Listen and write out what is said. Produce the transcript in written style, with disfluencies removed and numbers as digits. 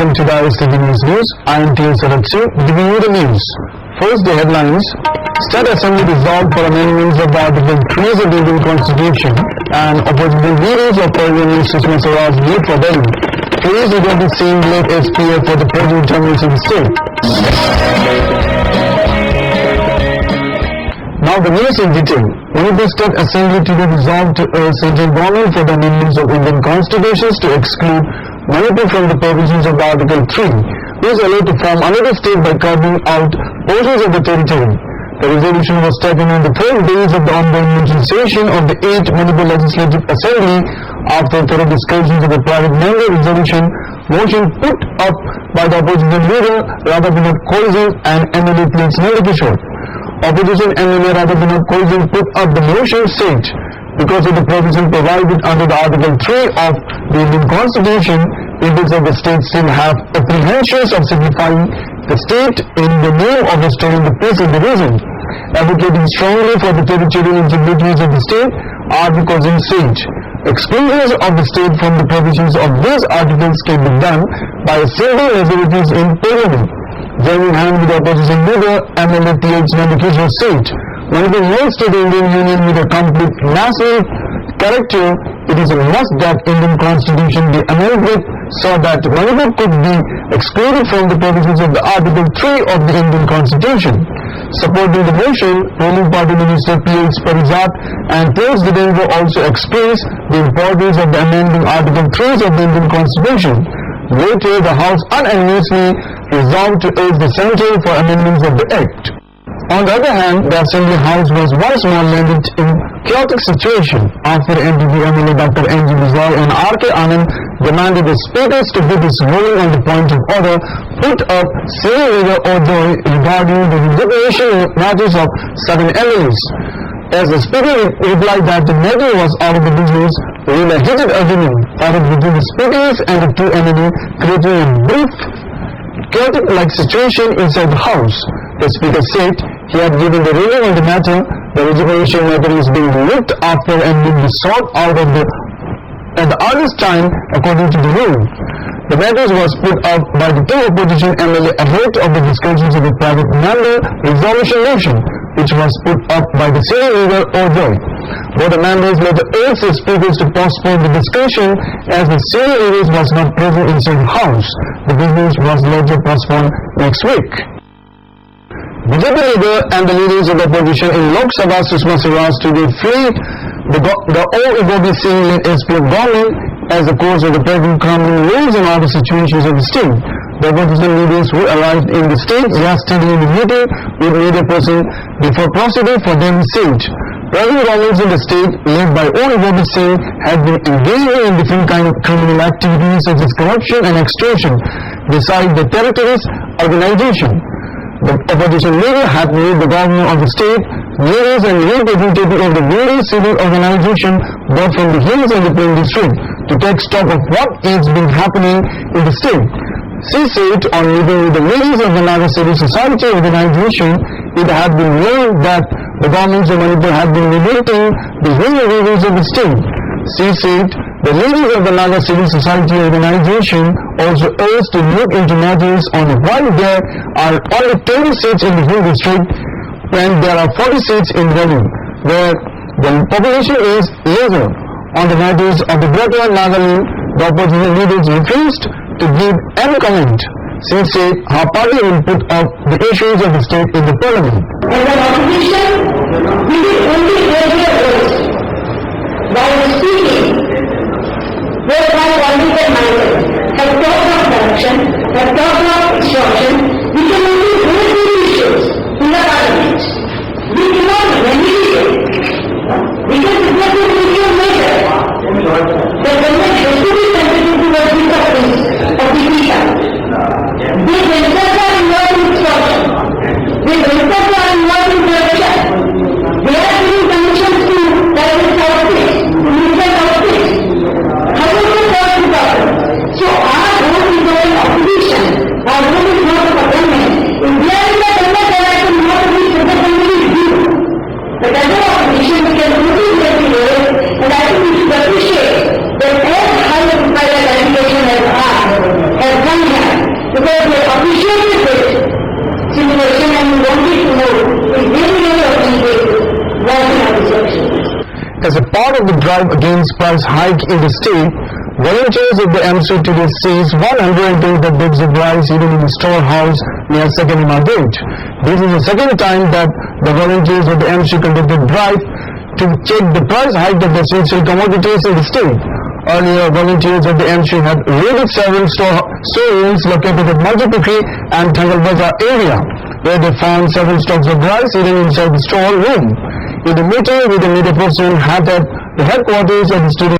welcome to the STV News. I am T. Saratsu, giving you the news. First, the headlines. State Assembly resolved for amendments of Article 3 of the Indian Constitution and opposition leaders of Parliament Sushma Swaraj lead for Delhi. Please you will be seeing late SPF for the present terms of the state. Now the news in detail. Manipur State Assembly today resolved to urge central government for the amendments of Indian constitutions to exclude Manipur from the provisions of Article 3, who is allowed to form another state by carving out portions of the territory. The resolution was taken on the third days of the ongoing session of the 8th Manipur Legislative Assembly after thorough discussions of the private member resolution motion put up by the opposition leader Radhabinod Koizin and MLA Prince Nandakishore. Opposition MLA Radhabinod Koizin put up the motion said, because of the provision provided under the Article 3 of the Indian Constitution, peoples of the state still have apprehensions of signifying the state in the name of restoring the peace in the region. Advocating strongly for the territorial integrities of the state, R.B. Koizin said, exclusions of the state from the provisions of these articles can be done by a single majorities in Parliament. Joining hand with the opposition leader, MLA T.H. Nandakishore said, when it belongs to the Indian Union with a complete national character, it is a must that Indian Constitution be amended so that Manipur could be excluded from the provisions of the Article 3 of the Indian Constitution. Supporting the motion, ruling party minister P.H. Parizat and Prince Gidendra also expressed the importance of the amending Article 3 of the Indian Constitution. Later, the House unanimously resolved to urge the Centre for amendments of the Act. On the other hand, the Assembly House was once more landed in chaotic situation after MPP MLA Dr. N.G. Bizwal and R.K. Anand demanded the speakers to give his ruling on the point of order put up senior leader Ojoy regarding the resignation matters of 7 MLAs. As the speaker replied that the matter was out of the business, in a heated argument started between the speakers and the 2 MLA, creating a brief chaotic-like situation inside the House. The speaker said he had given the ruling on the matter. The resignation matter is being looked after and will be sought out at the earliest time according to the rule. The matter was put up by the 2 opposition MLA ahead of the discussions of the private member resolution motion, which was put up by the senior leader Ojoy. Both the members later urged the speakers to postpone the discussion as the senior leader was not present inside the House. The business was later postponed next week. BJP leader and the leaders of the opposition in Lok Sabha Sushma Swaraj today freed the OABC led SPF government as the cause of the present crumbling rules and order situations of the state. The opposition leaders who arrived in the state yesterday in the meeting with media person before proceeding for them said, present governments in the state led by OABC have been engaging in different kinds of criminal activities such as corruption and extortion beside the terrorist organization. The opposition leader had made the governor of the state, leaders and representatives of the various civil organizations both from the hills and the plain district to take stock of what is been happening in the state. She said on meeting with the leaders of the Naga Civil Society organization, it had been learned that the governments of Manipur had been neglecting the human rivers of the state. She said the leaders of the Naga Civil Society organization also urged to look into matters on why there are only 20 seats in the hill district when there are 40 seats in Delhi, where the population is lesser. On the matters of the Bratwa Nagaland, the opposition leaders refused to give any comment. She said her party will put up the issues of the state in the parliament. As an opposition, we will only raise our voice by speaking, whereby political minds have talked of corruption, have talked of extortion. We can only raise these issues in the parliament. We cannot remedy it. Because it was a mutual measure. The government has to be sensitive to the recoveries of the people. They themselves are involved in extortion. They themselves are involved in corruption. They are giving connections to private office, to mutual office. How is it possible? drive against price hike in the state, volunteers of the MC today seized 120 bags of rice hidden in a storehouse near Second Gate. This is the second time that the volunteers of the MC conducted drive to check the price hike of the essential commodities in the state. Earlier, volunteers of the MC had raided several storerooms located at Majapukri and Thangal Bazaar area, where they found several stocks of rice hidden inside the storeroom. In the meeting with the media person had at the headquarters of the student